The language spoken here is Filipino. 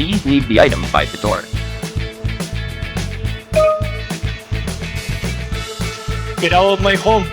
Please leave the item by the door. Get out of my home!